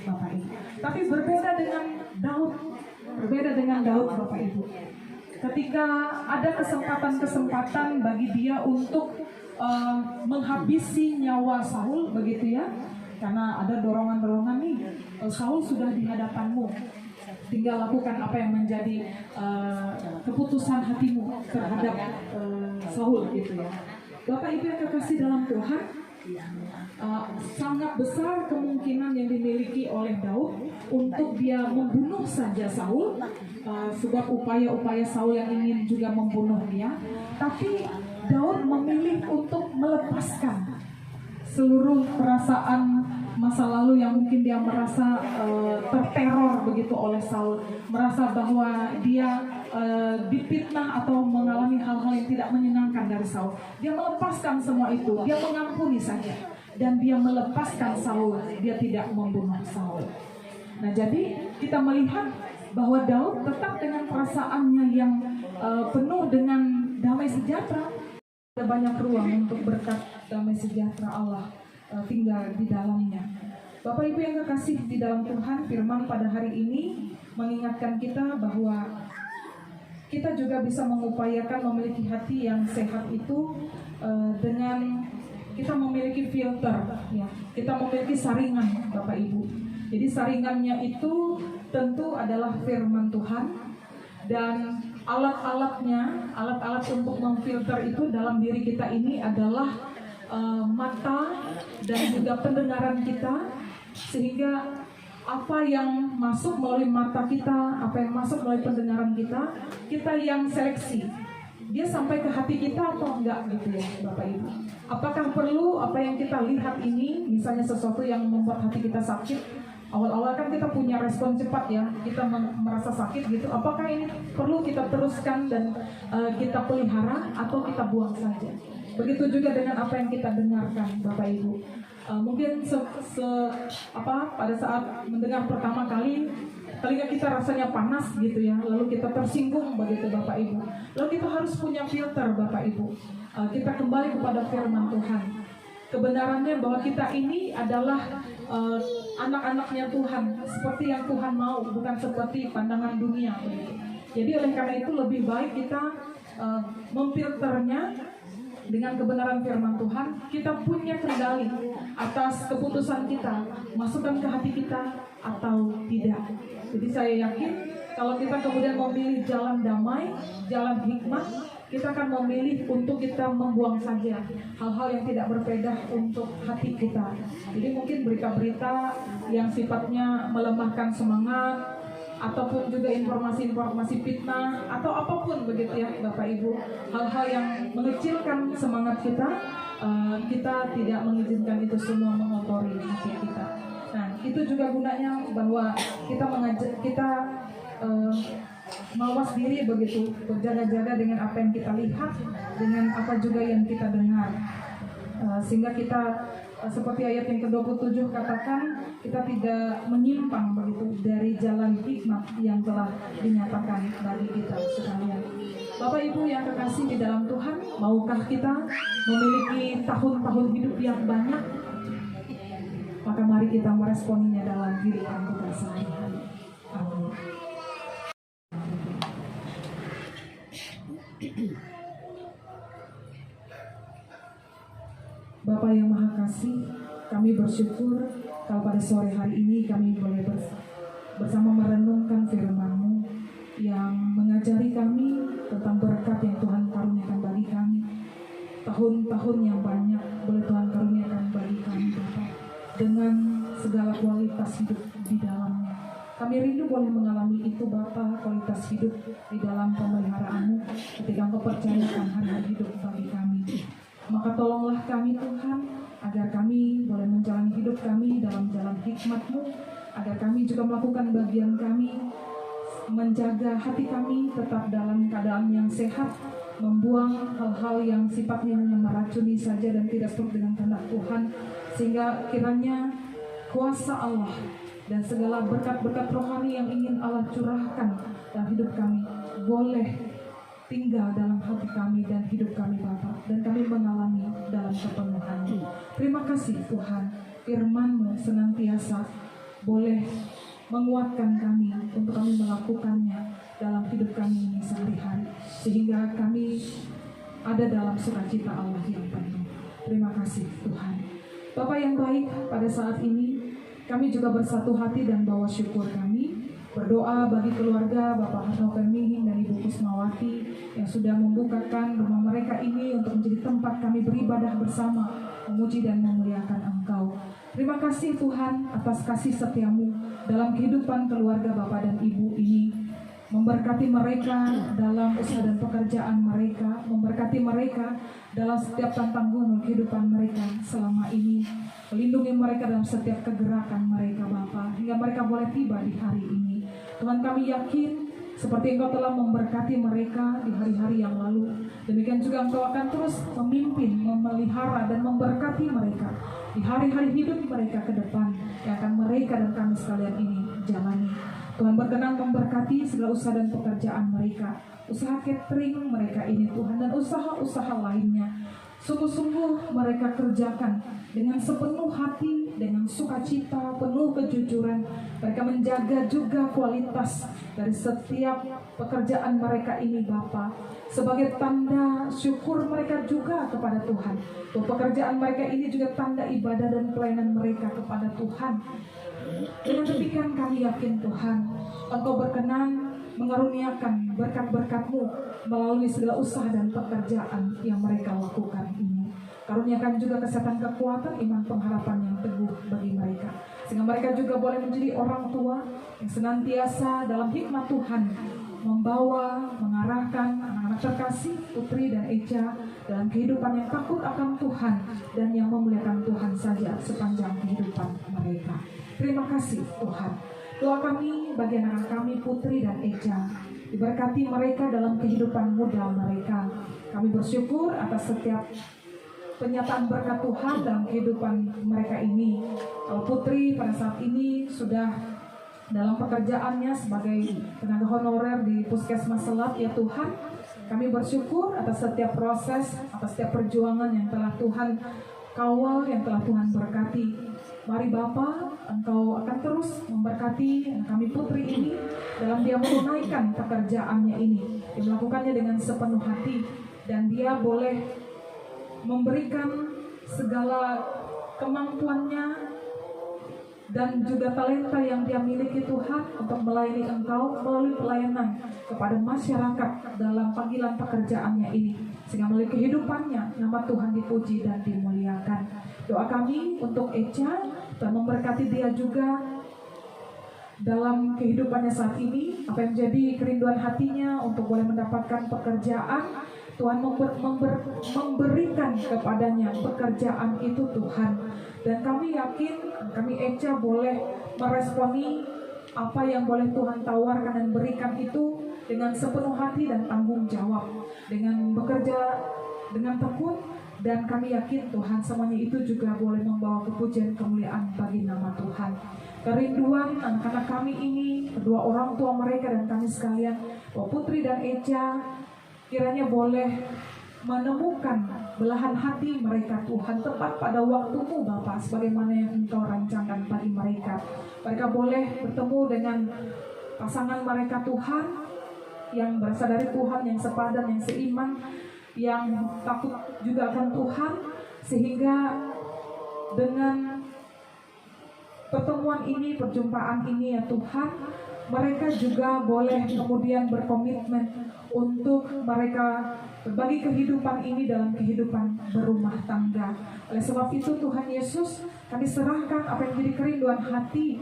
Bapak Ibu. Tapi berbeda dengan Daud Bapak Ibu. Ketika ada kesempatan bagi dia untuk menghabisi nyawa Saul begitu ya, karena ada dorongan-dorongan nih, Saul sudah di hadapanmu, tinggal lakukan apa yang menjadi keputusan hatimu terhadap Saul gitu ya. Bapak Ibu yang terkasih dalam Tuhan, sangat besar kemungkinan yang dimiliki oleh Daud untuk dia membunuh saja Saul, sebab upaya-upaya Saul yang ingin juga membunuh dia. Tapi Daud memilih untuk melepaskan seluruh perasaan masa lalu yang mungkin dia merasa terteror begitu oleh Saul, merasa bahwa dia difitnah atau mengalami hal-hal yang tidak menyenangkan dari Saul. Dia melepaskan semua itu, dia mengampuni saja, dan dia melepaskan Saul, dia tidak membunuh Saul. Nah, jadi kita melihat bahwa Daud tetap dengan perasaannya yang penuh dengan damai sejahtera, Ada banyak ruang untuk berkat damai sejahtera Allah tinggal di dalamnya. Bapak Ibu yang kekasih di dalam Tuhan, firman pada hari ini mengingatkan kita bahwa kita juga bisa mengupayakan memiliki hati yang sehat itu dengan kita memiliki filter, ya. Kita memiliki saringan, Bapak Ibu. Jadi saringannya itu tentu adalah firman Tuhan, dan alat untuk memfilter itu dalam diri kita ini adalah mata dan juga pendengaran kita, sehingga apa yang masuk melalui mata kita, apa yang masuk melalui pendengaran kita, kita yang seleksi. Dia sampai ke hati kita atau enggak gitu ya, Bapak Ibu. Apakah perlu apa yang kita lihat ini, misalnya sesuatu yang membuat hati kita sakit, awal-awal kan kita punya respon cepat ya, kita merasa sakit gitu. Apakah ini perlu kita teruskan dan kita pelihara atau kita buang saja? Begitu juga dengan apa yang kita dengarkan, Bapak Ibu. Mungkin pada saat mendengar pertama kali, telinga kita rasanya panas gitu ya, lalu kita tersinggung begitu, Bapak Ibu. Lalu kita harus punya filter, Bapak Ibu. Kita kembali kepada firman Tuhan. Kebenarannya bahwa kita ini adalah anak-anaknya Tuhan, seperti yang Tuhan mau, bukan seperti pandangan dunia. Jadi oleh karena itu lebih baik kita memfilternya dengan kebenaran firman Tuhan. Kita punya kendali atas keputusan kita, masukkan ke hati kita atau tidak. Jadi saya yakin kalau kita kemudian memilih jalan damai, jalan hikmat, kita akan memilih untuk kita membuang saja hal-hal yang tidak berfaedah untuk hati kita. Jadi mungkin berita-berita yang sifatnya melemahkan semangat, ataupun juga informasi-informasi fitnah, atau apapun begitu ya Bapak Ibu, hal-hal yang mengecilkan semangat kita, kita tidak mengizinkan itu semua mengotori hati kita. Nah, itu juga gunanya bahwa kita mawas diri begitu, berjaga-jaga dengan apa yang kita lihat, dengan apa juga yang kita dengar, sehingga kita seperti ayat yang ke-27 katakan, kita tidak menyimpang begitu dari jalan hikmat yang telah dinyatakan bagi kita sekalian. Bapak Ibu yang kekasih di dalam Tuhan, maukah kita memiliki tahun-tahun hidup yang banyak? Maka mari kita meresponinya dalam kehidupan kita sehari-hari. Amin. Bapa yang Maha Kasih, kami bersyukur kalau pada sore hari ini kami boleh bersama merenungkan firman-Mu yang mengajari kami tentang berkat yang Tuhan karuniakan bagi kami. Tahun-tahun yang banyak boleh Tuhan karuniakan bagi kami, Bapa, dengan segala kualitas hidup di dalamnya. Kami rindu boleh mengalami itu, Bapa, kualitas hidup di dalam pemeliharaan-Mu ketika Engkau percayakan hari-hari hidup bagi kami. Maka tolonglah kami Tuhan, agar kami boleh menjalani hidup kami dalam jalan hikmat-Mu, agar kami juga melakukan bagian kami, menjaga hati kami tetap dalam keadaan yang sehat, membuang hal-hal yang sifatnya hanya meracuni saja dan tidak sesuai dengan kehendak Tuhan, sehingga kiranya kuasa Allah dan segala berkat-berkat rohani yang ingin Allah curahkan dalam hidup kami boleh tinggal dalam hati kami dan hidup kami, Bapa, dan kami mengalami dalam kepenuhan. Terima kasih Tuhan, firman-Mu senantiasa boleh menguatkan kami untuk kami melakukannya dalam hidup kami ini sehari-hari, sehingga kami ada dalam sukacita Allah yang penuh. Terima kasih Tuhan. Bapak yang baik, pada saat ini kami juga bersatu hati dan bawa syukur kami berdoa bagi keluarga Bapak Harno Pemihin dan Ibu Kusmawati yang sudah membukakan rumah mereka ini untuk menjadi tempat kami beribadah bersama, memuji dan memuliakan Engkau. Terima kasih Tuhan atas kasih setia-Mu dalam kehidupan keluarga Bapak dan Ibu ini. Memberkati mereka dalam usaha dan pekerjaan mereka, memberkati mereka dalam setiap tantangan kehidupan mereka selama ini, melindungi mereka dalam setiap kegerakan mereka, Bapa, hingga mereka boleh tiba di hari ini. Tuhan, kami yakin seperti Engkau telah memberkati mereka di hari-hari yang lalu, demikian juga Engkau akan terus memimpin, memelihara dan memberkati mereka di hari-hari hidup mereka ke depan yang akan mereka dan kami sekalian ini jalani. Tuhan berkenan memberkati segala usaha dan pekerjaan mereka, usaha catering mereka ini Tuhan, dan usaha-usaha lainnya. Sungguh-sungguh mereka kerjakan dengan sepenuh hati, dengan sukacita, penuh kejujuran. Mereka menjaga juga kualitas dari setiap pekerjaan mereka ini Bapa. Sebagai tanda syukur mereka juga kepada Tuhan. Bahwa pekerjaan mereka ini juga tanda ibadah dan pelayanan mereka kepada Tuhan. Dengan demikian kami yakin Tuhan, Engkau berkenan mengaruniakan berkat-berkat-Mu melalui segala usaha dan pekerjaan yang mereka lakukan ini. Karuniakan juga kesehatan, kekuatan, iman, pengharapan yang teguh bagi mereka, sehingga mereka juga boleh menjadi orang tua yang senantiasa dalam hikmat Tuhan membawa, mengarahkan anak-anak terkasih Putri dan Echa dalam kehidupan yang takut akan Tuhan dan yang memuliakan Tuhan saja sepanjang kehidupan mereka. Terima kasih Tuhan. Doa kami bagi anak-anak kami Putri dan Echa, diberkati mereka dalam kehidupan muda mereka. Kami bersyukur atas setiap penyataan berkat Tuhan dalam kehidupan mereka ini. Kalau Putri pada saat ini sudah dalam pekerjaannya sebagai tenaga honorer di Puskesmas Selat, ya Tuhan, kami bersyukur atas setiap proses, atas setiap perjuangan yang telah Tuhan kawal, yang telah Tuhan berkati. Mari Bapa, Engkau akan terus memberkati kami Putri ini dalam dia menunaikan pekerjaannya ini. Dia melakukannya dengan sepenuh hati dan dia boleh memberikan segala kemampuannya dan juga talenta yang dia miliki Tuhan untuk melayani Engkau melalui pelayanan kepada masyarakat dalam panggilan pekerjaannya ini, sehingga melalui kehidupannya nama Tuhan dipuji dan dimuliakan. Doa kami untuk Echa, Tuhan memberkati dia juga dalam kehidupannya saat ini. Apa yang menjadi kerinduan hatinya untuk boleh mendapatkan pekerjaan, Tuhan memberikan kepadanya pekerjaan itu Tuhan. Dan kami yakin, kami Echa boleh meresponi apa yang boleh Tuhan tawarkan dan berikan itu dengan sepenuh hati dan tanggung jawab, dengan bekerja dengan tekun. Dan kami yakin Tuhan semuanya itu juga boleh membawa kepujian kemuliaan bagi nama Tuhan. Kerinduan anak-anak kami ini, kedua orang tua mereka dan kami sekalian, bahwa Putri dan Echa kiranya boleh menemukan belahan hati mereka Tuhan tepat pada waktu-Mu Bapa, sebagaimana yang Engkau rancangkan bagi mereka. Mereka boleh bertemu dengan pasangan mereka Tuhan, yang berasal dari Tuhan, yang sepadan, yang seiman, yang takut juga akan Tuhan, sehingga dengan pertemuan ini, perjumpaan ini ya Tuhan, mereka juga boleh kemudian berkomitmen untuk mereka berbagi kehidupan ini dalam kehidupan berumah tangga. Oleh sebab itu Tuhan Yesus, kami serahkan apa yang menjadi kerinduan hati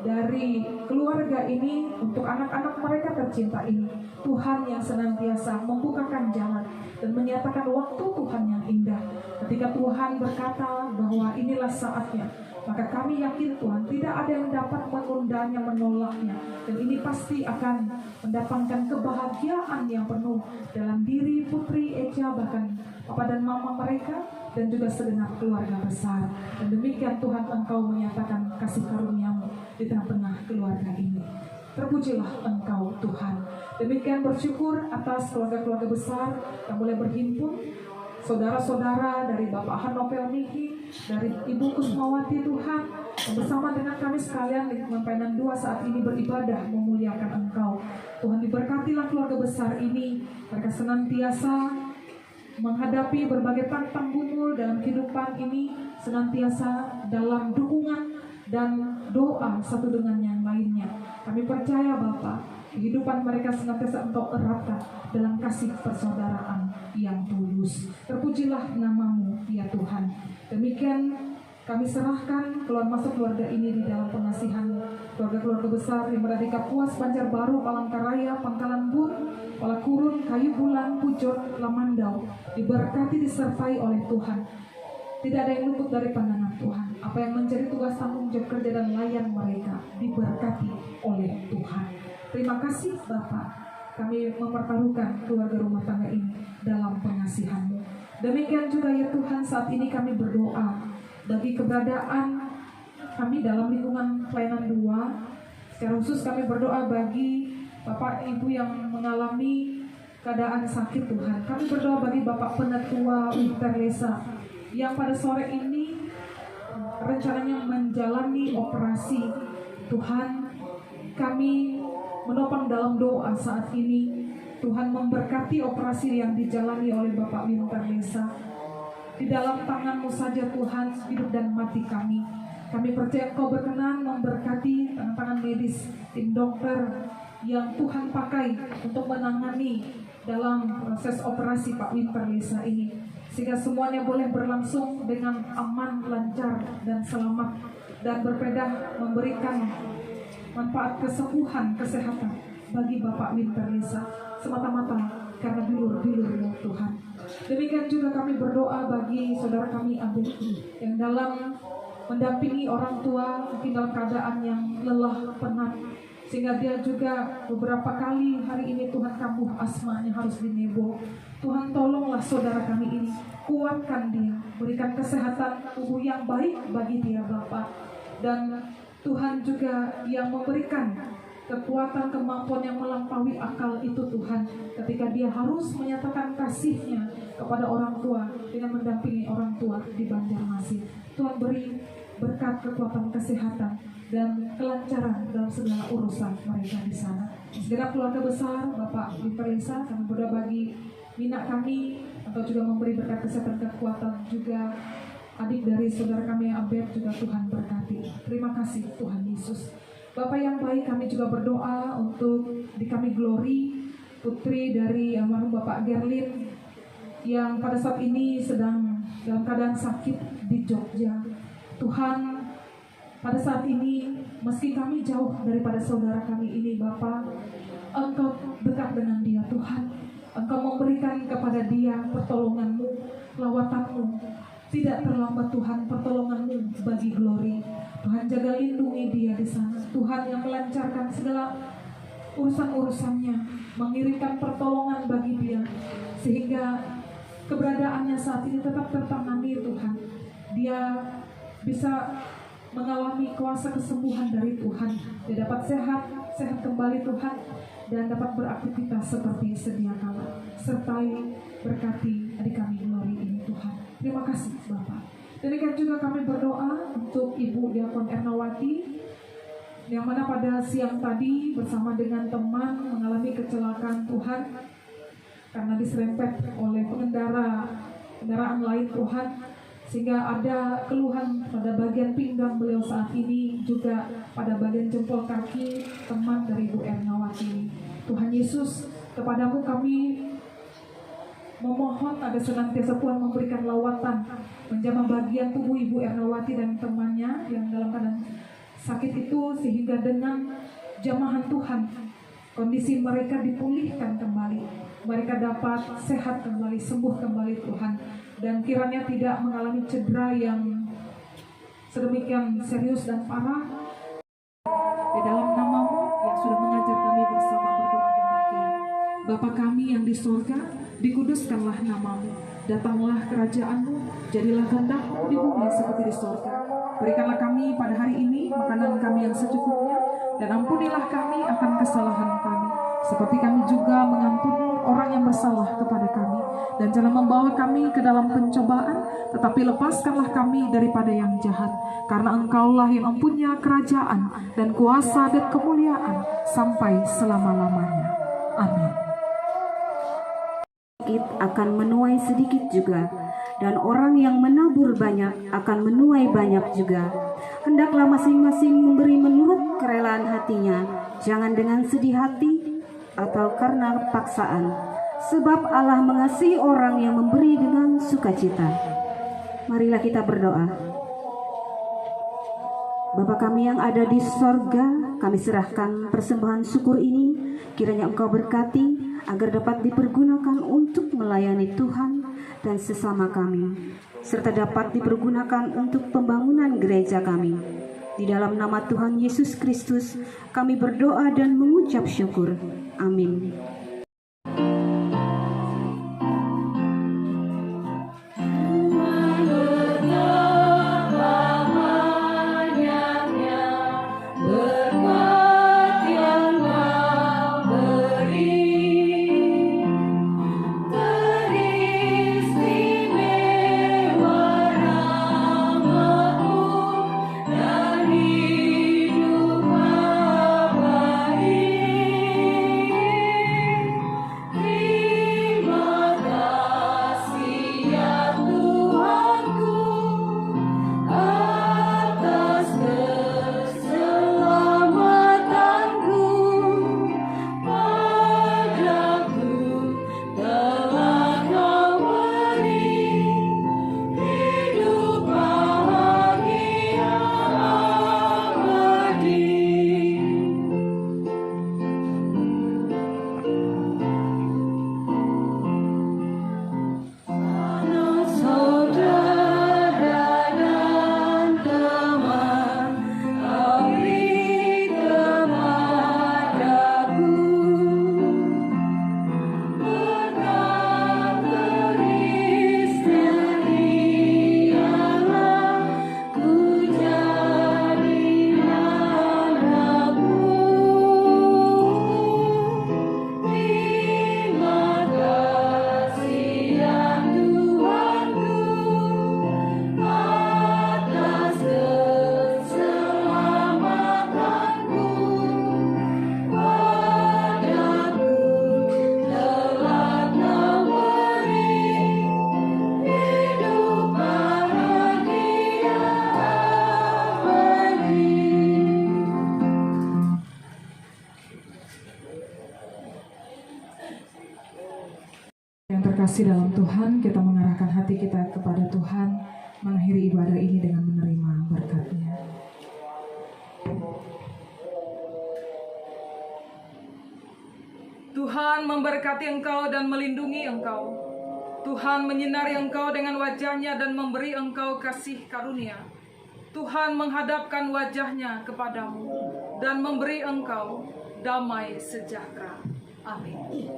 dari keluarga ini untuk anak-anak mereka tercinta ini. Tuhan yang senantiasa membukakan jalan dan menyatakan waktu Tuhan yang indah. Ketika Tuhan berkata bahwa inilah saatnya, maka kami yakin Tuhan tidak ada yang dapat menundanya, menolaknya. Dan ini pasti akan mendatangkan kebahagiaan yang penuh dalam diri Putri Echa, bahkan Papa dan Mama mereka, dan juga segenap keluarga besar. Dan demikian Tuhan Engkau menyatakan kasih karunia-Mu di tengah-tengah keluarga ini. Terpujilah Engkau Tuhan. Demikian bersyukur atas keluarga-keluarga besar yang boleh berhimpun, saudara-saudara dari Bapak Hanopel Niki, dari Ibu Kusmawati Tuhan, yang bersama dengan kami sekalian di Pelayanan 2 saat ini beribadah memuliakan Engkau. Tuhan diberkatilah keluarga besar ini, mereka senantiasa menghadapi berbagai tantang gumul dalam kehidupan ini, senantiasa dalam dukungan dan doa satu dengan yang lainnya. Kami percaya Bapa, kehidupan mereka senantiasa Engkau eratkan dalam kasih persaudaraan yang tulus. Terpujilah nama-Mu ya Tuhan. Demikian kami serahkan keluar masuk keluarga ini di dalam pengasihan keluarga-keluarga besar yang berada di Kapuas, Banjarbaru, Palangkaraya, Pangkalan Bun, Palakurun, Kayu Bulan, Pujon, Lamandau, diberkati disertai oleh Tuhan. Tidak ada yang luput dari pandangan Tuhan. Apa yang menjadi tugas tanggung jawab kerja dan layan mereka diberkati oleh Tuhan. Terima kasih Bapak, kami mempertaruhkan keluarga rumah tangga ini dalam pengasihan-Mu. Demikian juga ya Tuhan, saat ini kami berdoa bagi keberadaan kami dalam lingkungan pelayanan 2, Secara khusus kami berdoa bagi Bapak Ibu yang mengalami keadaan sakit Tuhan. Kami berdoa bagi Bapak Penetua Winter Lesa yang pada sore ini rencananya menjalani operasi. Tuhan, kami menopang dalam doa saat ini. Tuhan memberkati operasi yang dijalani oleh Bapak Winter Lesa. Di dalam tangan-Mu saja Tuhan hidup dan mati kami. Kami percaya Engkau berkenan memberkati tangan-tangan medis, tim dokter yang Tuhan pakai untuk menangani dalam proses operasi Pak Winter Lesa ini. Sehingga semuanya boleh berlangsung dengan aman, lancar, dan selamat. Dan berpedah memberikan manfaat kesembuhan, kesehatan bagi Bapak Winter Lesa. Semata-mata karena bilur-bilur Tuhan. Demikian juga kami berdoa bagi saudara kami Abel yang dalam mendampingi orang tua mungkin dalam keadaan yang lelah, penat, sehingga dia juga beberapa kali hari ini Tuhan kambuh asmanya harus dinebo. Tuhan tolonglah saudara kami ini, kuatkan dia, berikan kesehatan tubuh yang baik bagi dia Bapa. Dan Tuhan juga yang memberikan kekuatan, kemampuan yang melampaui akal itu Tuhan, ketika dia harus menyatakan kasih-Nya kepada orang tua dengan mendampingi orang tua di Banjarmasin. Tuhan beri berkat, kekuatan, kesehatan, dan kelancaran dalam segala urusan mereka di sana. Segera keluarga besar Bapak Winter Lesa, kami berdoa bagi Mina kami, atau juga memberi berkat kesehatan, kekuatan, juga adik dari saudara kami yang Abed juga Tuhan berkati. Terima kasih Tuhan Yesus. Bapak yang baik, kami juga berdoa untuk di kami Glory, putri dari almarhum Bapak Gerlin yang pada saat ini sedang dalam keadaan sakit di Jogja. Tuhan, pada saat ini meski kami jauh daripada saudara kami ini Bapak, Engkau dekat dengan dia Tuhan. Engkau memberikan kepada dia pertolongan-Mu, lawatan-Mu. Tidak terlambat Tuhan pertolongan-Mu bagi Glory. Tuhan jaga lindungi dia di sana. Tuhan yang melancarkan segala urusan-urusannya, mengirimkan pertolongan bagi dia, sehingga keberadaannya saat ini tetap tertangani Tuhan. Dia bisa mengalami kuasa kesembuhan dari Tuhan. Dia dapat sehat kembali Tuhan, dan dapat beraktivitas seperti sedia kala. Sertai berkati adik kami Glory ini Tuhan. Terima kasih Bapak. Demikian juga kami berdoa untuk Ibu Diakon Ernawati yang mana pada siang tadi bersama dengan teman mengalami kecelakaan Tuhan karena diserempet oleh kendaraan lain Tuhan, sehingga ada keluhan pada bagian pinggang beliau saat ini, juga pada bagian jempol kaki teman dari Ibu Ernawati. Tuhan Yesus, kepadamu kami memohon agar senantiasa Tuhan memberikan lawatan menjamah bagian tubuh Ibu Ernawati dan temannya yang dalam keadaan sakit itu, sehingga dengan jamahan Tuhan kondisi mereka dipulihkan kembali, mereka dapat sehat kembali, sembuh kembali Tuhan, dan kiranya tidak mengalami cedera yang sedemikian serius dan parah. Di dalam nama-Mu yang sudah mengajar kami bersama berdoa demikian. Bapa kami yang di surga, dikuduskanlah nama-Mu, datanglah kerajaan-Mu, jadilah kehendak-Mu di bumi seperti di surga. Berikanlah kami pada hari ini makanan kami yang secukupnya, dan ampunilah kami akan kesalahan kami, seperti kami juga mengampuni orang yang bersalah kepada kami. Dan jangan membawa kami ke dalam pencobaan, tetapi lepaskanlah kami daripada yang jahat. Karena Engkaulah yang mempunyai kerajaan dan kuasa dan kemuliaan sampai selama-lamanya. Amin. Akan menuai sedikit juga, dan orang yang menabur banyak akan menuai banyak juga. Hendaklah masing-masing memberi menurut kerelaan hatinya, jangan dengan sedih hati atau karena paksaan, sebab Allah mengasihi orang yang memberi dengan sukacita. Marilah kita berdoa. Bapa kami yang ada di sorga, kami serahkan persembahan syukur ini, kiranya Engkau berkati agar dapat dipergunakan untuk melayani Tuhan dan sesama kami, serta dapat dipergunakan untuk pembangunan gereja kami. Di dalam nama Tuhan Yesus Kristus, kami berdoa dan mengucap syukur. Amin. Berkat terkasih dalam Tuhan, kita mengarahkan hati kita kepada Tuhan, mengakhiri ibadah ini dengan menerima berkat-Nya. Tuhan memberkati engkau dan melindungi engkau. Tuhan menyinari engkau dengan wajah-Nya dan memberi engkau kasih karunia. Tuhan menghadapkan wajah-Nya kepadamu dan memberi engkau damai sejahtera. Amin.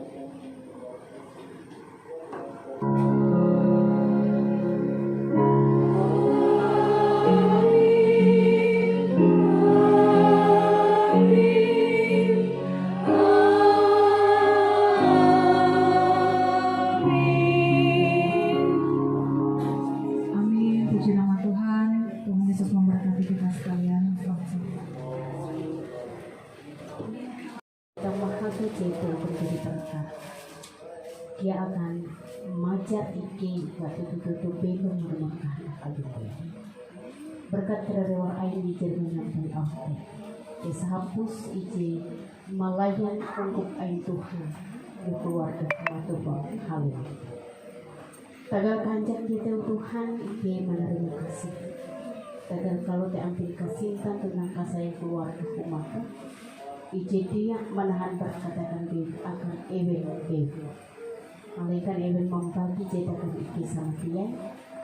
Dia akan majar iki waktu tutup belum merumakan aduh. Berkat terlewat air di jerman dari Allah. Deshapus ije malayan untuk air Tuhan di keluarga matubang halim. Tagal kanjak kita Tuhan ije menerima kasih. Tagal kalau diambil kasih tentang kasih keluarga umat. Ije dia menahan berkatakan dia akan ewen. Malaikat Ewen membagi jadakan iki sama dia.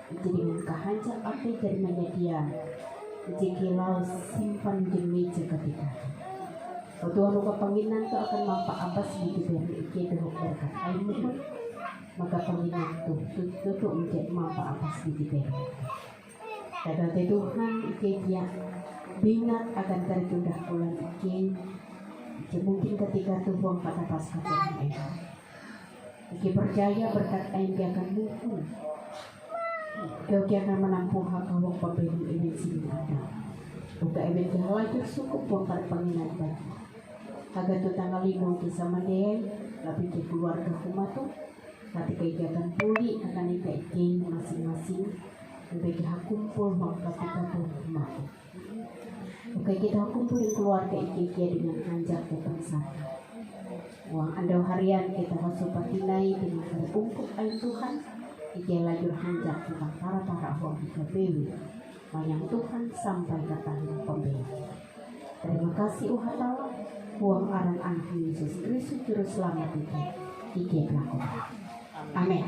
Ije dengan kahancak apa dari dia. Ije kilau simpan di meja ketika. Tuhan luka penginan itu akan mampak abas di dari ije dahuk berkat air mulut. Maka penginan itu tutup menjadi mampak abas di dari. Dalam Tuhan ije dia bingat akan tertunda bulan ije. Mungkin ketika Tuhan pada pasca Tuhan Iki percaya berkat air dia akan muncul. Dia akan menampung hak kalau pembeli ini sini ada. Buka event dia lagi cukup bongkar penginan bagi. Agar tu tanggal 5 kisah mandai, lebih ke keluarga rumah tu. Ketika dia akan pulih akan ikai masing-masing. Lebih kita kumpul bangka kita tu rumah tu. Buka kita kumpul keluarga ikai dengan anjak datang sana. Uang anda harian kita masuk patinai dengan berkumpul air Tuhan. Ije lajur hanjak tentang para uang kita bewi. Mayang Tuhan sampai ke tanah pembeli. Terima kasih uhatala. Uang aran anak Yesus Kristus juru selamat itu. Ije berlaku. Amin.